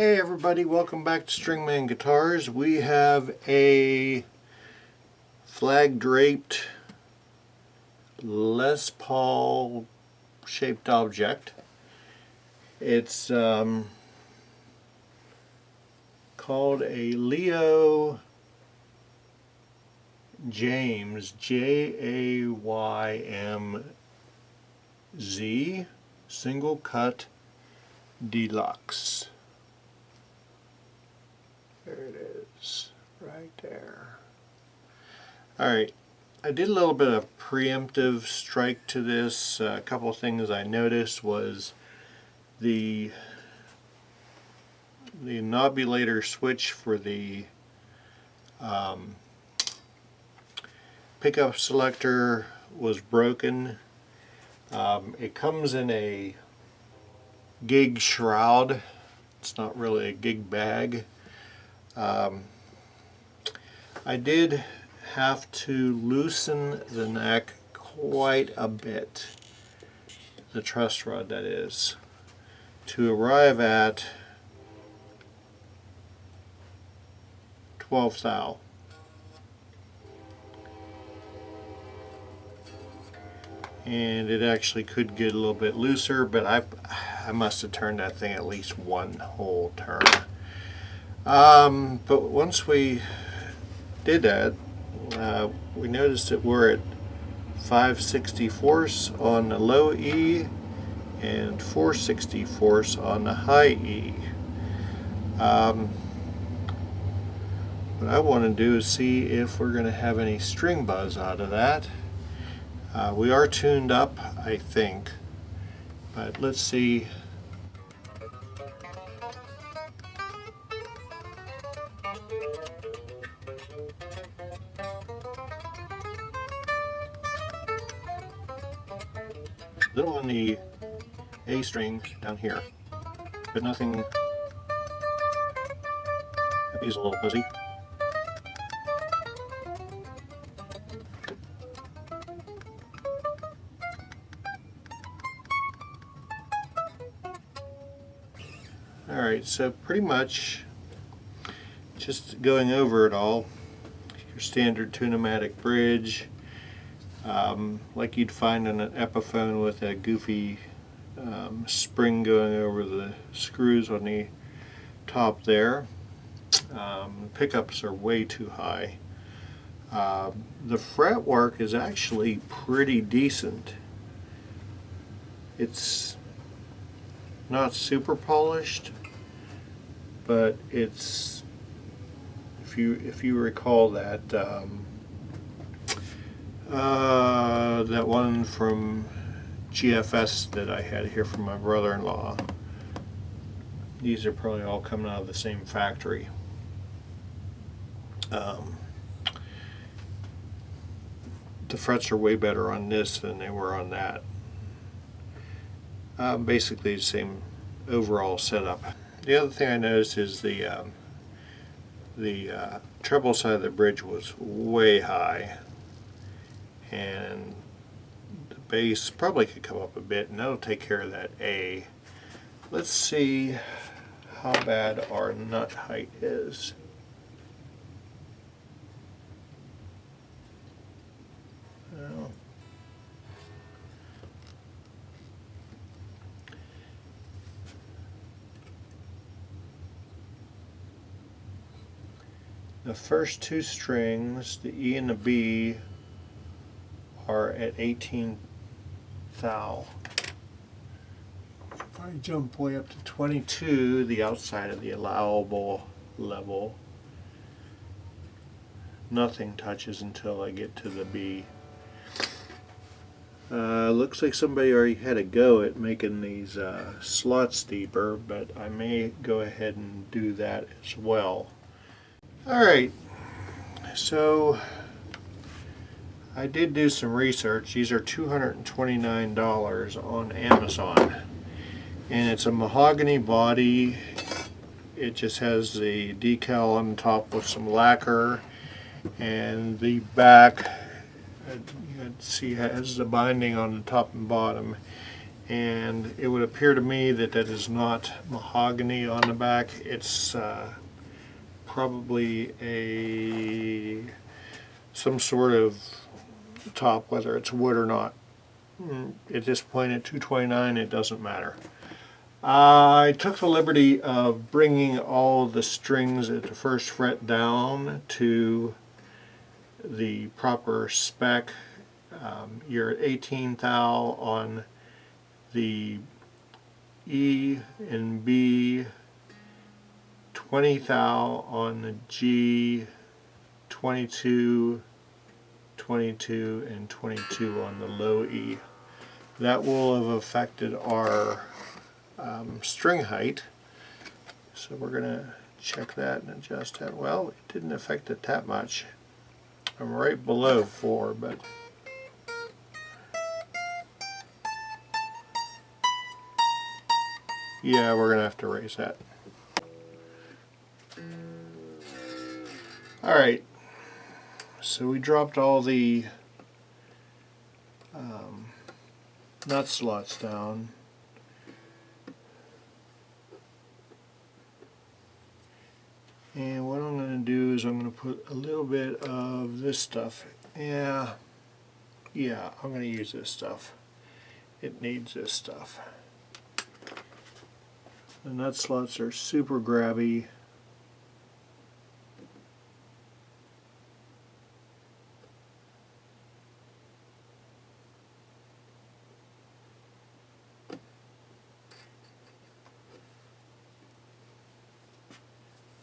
Hey everybody, welcome back to Stringman Guitars. We have a flag draped Les Paul shaped object. It's called a Leo Jaymz, Jaymz single cut deluxe. There it is, right there. Alright, I did a little bit of preemptive strike to this. A couple of things I noticed was the knobulator switch for the pickup selector was broken. It comes in a gig shroud. It's not really a gig bag. I did have to loosen the neck quite a bit, the truss rod that is, to arrive at 12 thou. And it actually could get a little bit looser, but I must have turned that thing at least one whole turn. But once we did that, we noticed that we're at 5/64 on the low E and 4/64 on the high E. What I want to do is see if we're going to have any string buzz out of that. We are tuned up, I think, but let's see. Little on the A string down here, but nothing. That is a little fuzzy. Alright, so pretty much just going over it all, your standard tunematic bridge, like you'd find on an Epiphone with a goofy spring going over the screws on the top there. Pickups are way too high. The fretwork is actually pretty decent. It's not super polished, but it's, if you recall that that one from GFS that I had here from my brother-in-law, these are probably all coming out of the same factory. The frets are way better on this than they were on that. Basically the same overall setup. The other thing I noticed is the treble side of the bridge was way high, and the bass probably could come up a bit, and that'll take care of that A. Let's see how bad our nut height is. Well, the first two strings, the E and the B, are at 18 thou. If I jump way up to 22, the outside of the allowable level, nothing touches until I get to the B. Looks like somebody already had a go at making these slots deeper, but I may go ahead and do that as well. Alright, so I did do some research. These are $229 on Amazon, and it's a mahogany body. It just has the decal on top with some lacquer, and the back, you can see, has the binding on the top and bottom, and it would appear to me that that is not mahogany on the back. It's probably some sort of top, whether it's wood or not. At this point at 229 it doesn't matter. I took the liberty of bringing all the strings at the first fret down to the proper spec. You're at 18 thou on the E and B, 20 thou on the G, 22, 22, and 22 on the low E. That will have affected our string height. So we're going to check that and adjust that. Well, it didn't affect it that much. I'm right below 4, but yeah, we're going to have to raise that. Alright, so we dropped all the nut slots down. And what I'm going to do is I'm going to put a little bit of this stuff. Yeah, I'm going to use this stuff. It needs this stuff. The nut slots are super grabby.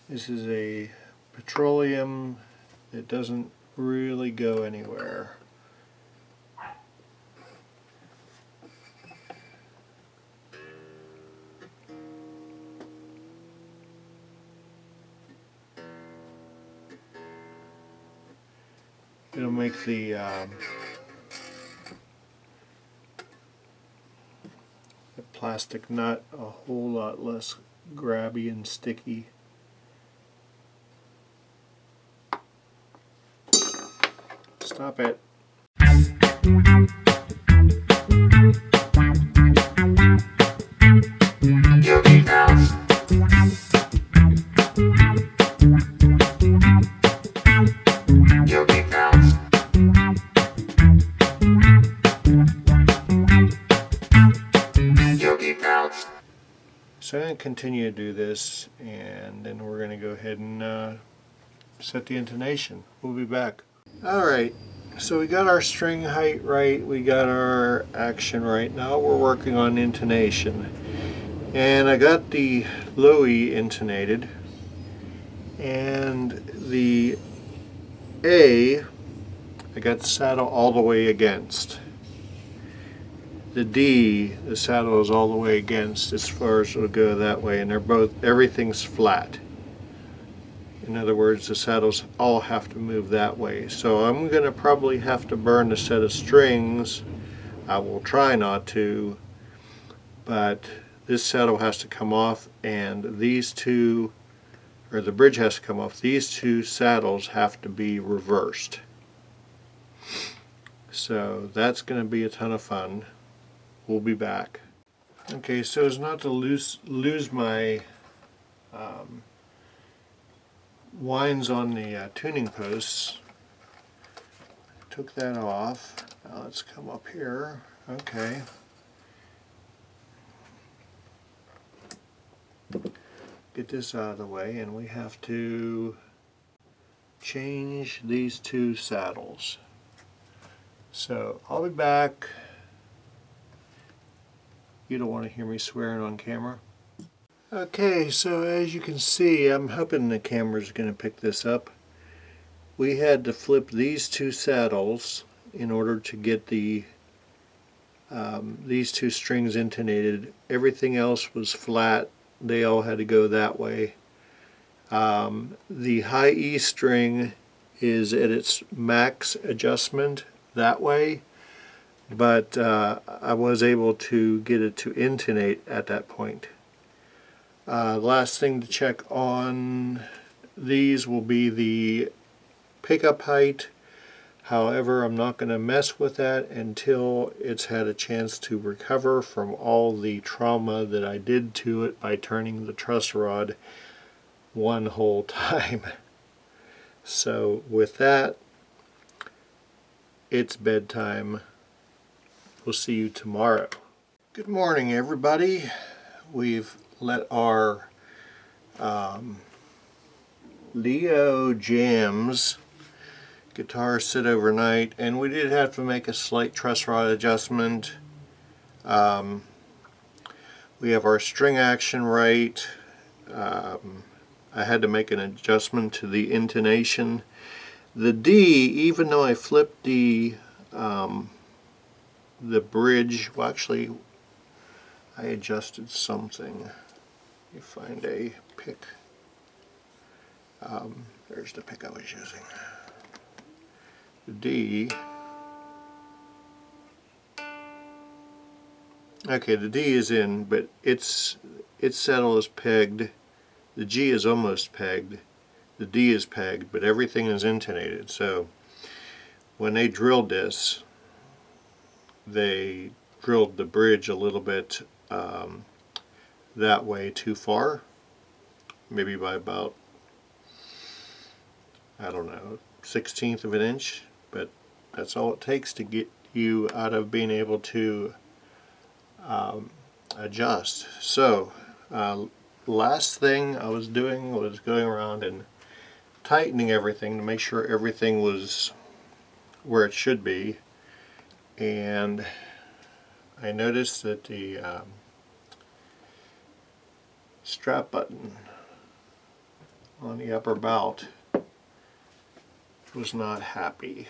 This is a petroleum that doesn't really go anywhere. It'll make the plastic nut a whole lot less grabby and sticky. Stop it. So I'm going to continue to do this, and then we're going to go ahead and set the intonation. We'll be back. Alright, so we got our string height right, we got our action right. Now we're working on intonation. And I got the low E intonated, and the A, I got the saddle all the way against. The D, the saddle is all the way against as far as it'll go that way, and they're both, everything's flat. In other words, the saddles all have to move that way. So I'm going to probably have to burn a set of strings. I will try not to, but this saddle has to come off, and these two, or the bridge has to come off. These two saddles have to be reversed. So that's going to be a ton of fun. We'll be back. Okay, so as not to lose my winds on the tuning posts, took that off. Now let's come up here. Okay. Get this out of the way, and we have to change these two saddles. So I'll be back. You don't want to hear me swearing on camera. Okay, so as you can see, I'm hoping the camera's going to pick this up. We had to flip these two saddles in order to get the these two strings intonated. Everything else was flat. They all had to go that way. The high E string is at its max adjustment that way, but I was able to get it to intonate at that point. Last thing to check on these will be the pickup height, However, I'm not going to mess with that until it's had a chance to recover from all the trauma that I did to it by turning the truss rod one whole time. So with that, it's bedtime. We'll see you tomorrow. Good morning, everybody. We've let our Leo Jaymz guitar sit overnight, and we did have to make a slight truss rod adjustment. We have our string action right. I had to make an adjustment to the intonation. The D, even though I flipped the bridge, well, actually I adjusted something. You find a pick. There's the pick I was using. The D. Okay, the D is in, but its settle is pegged. The G is almost pegged. The D is pegged, but everything is intonated. So when they drilled this, they drilled the bridge a little bit that way too far, maybe by about, I don't know, 1/16 of an inch, but that's all it takes to get you out of being able to adjust. So last thing I was doing was going around and tightening everything to make sure everything was where it should be, and I noticed that the strap button on the upper bout was not happy.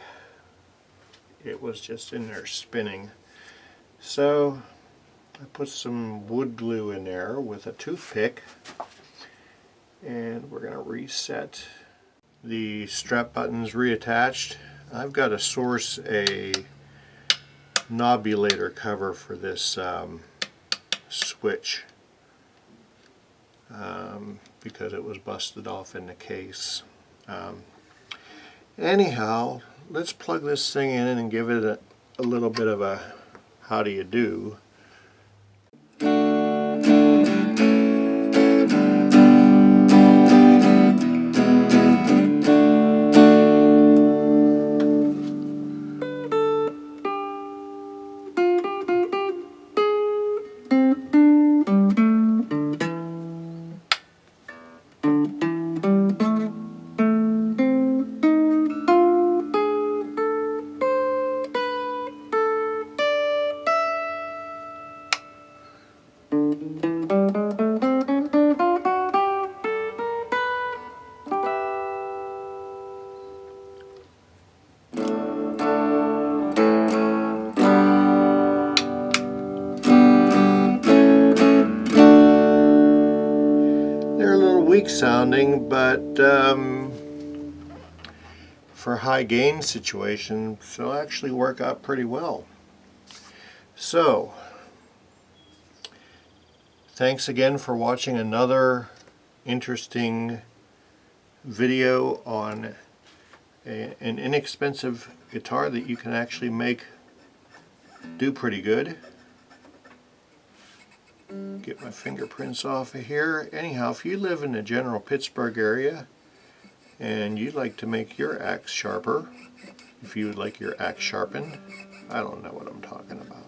It was just in there spinning. So I put some wood glue in there with a toothpick, and we're going to reset. The strap button's reattached. I've got to source a knobulator cover for this switch because it was busted off in the case. Anyhow, let's plug this thing in and give it a little bit of a how do you do. They're a little weak sounding, but for high gain situations, they'll actually work out pretty well. So, thanks again for watching another interesting video on an inexpensive guitar that you can actually make do pretty good. Get my fingerprints off of here. Anyhow, if you live in the general Pittsburgh area and you'd like to make your axe sharper, if you would like your axe sharpened, I don't know what I'm talking about.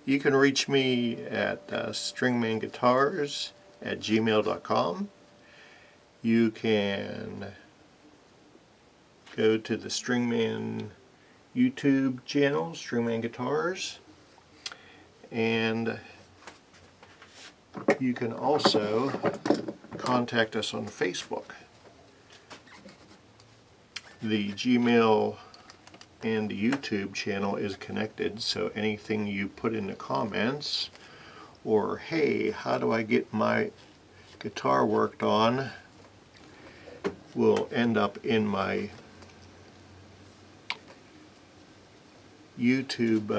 You can reach me at stringmanguitars@gmail.com. You can go to the Stringman YouTube channel, Stringman Guitars, and you can also contact us on Facebook. The Gmail and the YouTube channel is connected, so anything you put in the comments, or hey, how do I get my guitar worked on, will end up in my YouTube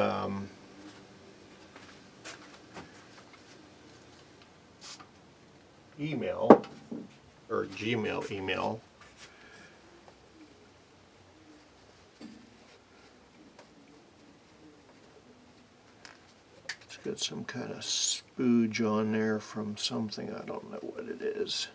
email, or Gmail email. got some kind of spooge on there from something. I don't know what it is.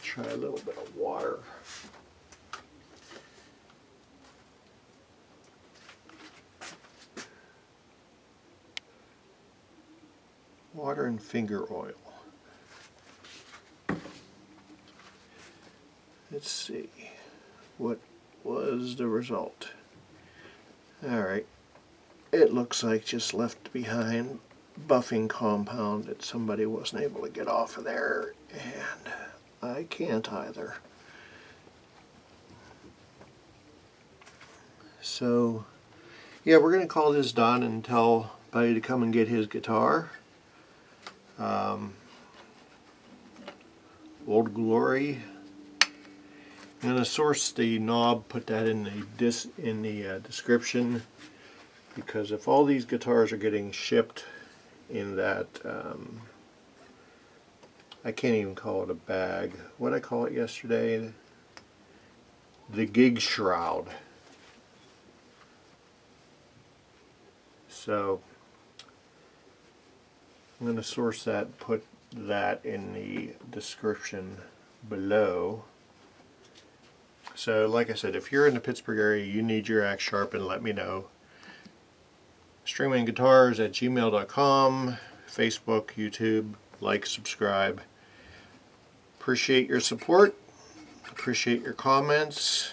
Try a little bit of water. Water and finger oil. Let's see. What was the result? Alright. It looks like just left behind buffing compound that somebody wasn't able to get off of there, and I can't either. So, yeah, we're going to call this done and tell Buddy to come and get his guitar. Old Glory. I'm going to source the knob, put that in the description, because if all these guitars are getting shipped in that, I can't even call it a bag. What did I call it yesterday? The gig shroud. So I'm going to source that, put that in the description below. So like I said, if you're in the Pittsburgh area, you need your axe sharpened, let me know. stringmanguitars@gmail.com, Facebook, YouTube, like, subscribe. Appreciate your support. Appreciate your comments.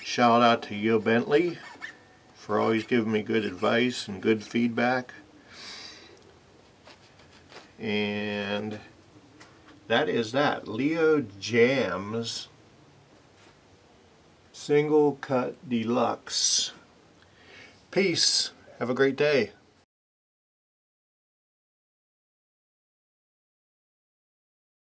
Shout out to Yo Bentley for always giving me good advice and good feedback. And that is that. Leo Jaymz Single Cut Deluxe. Peace. Have a great day.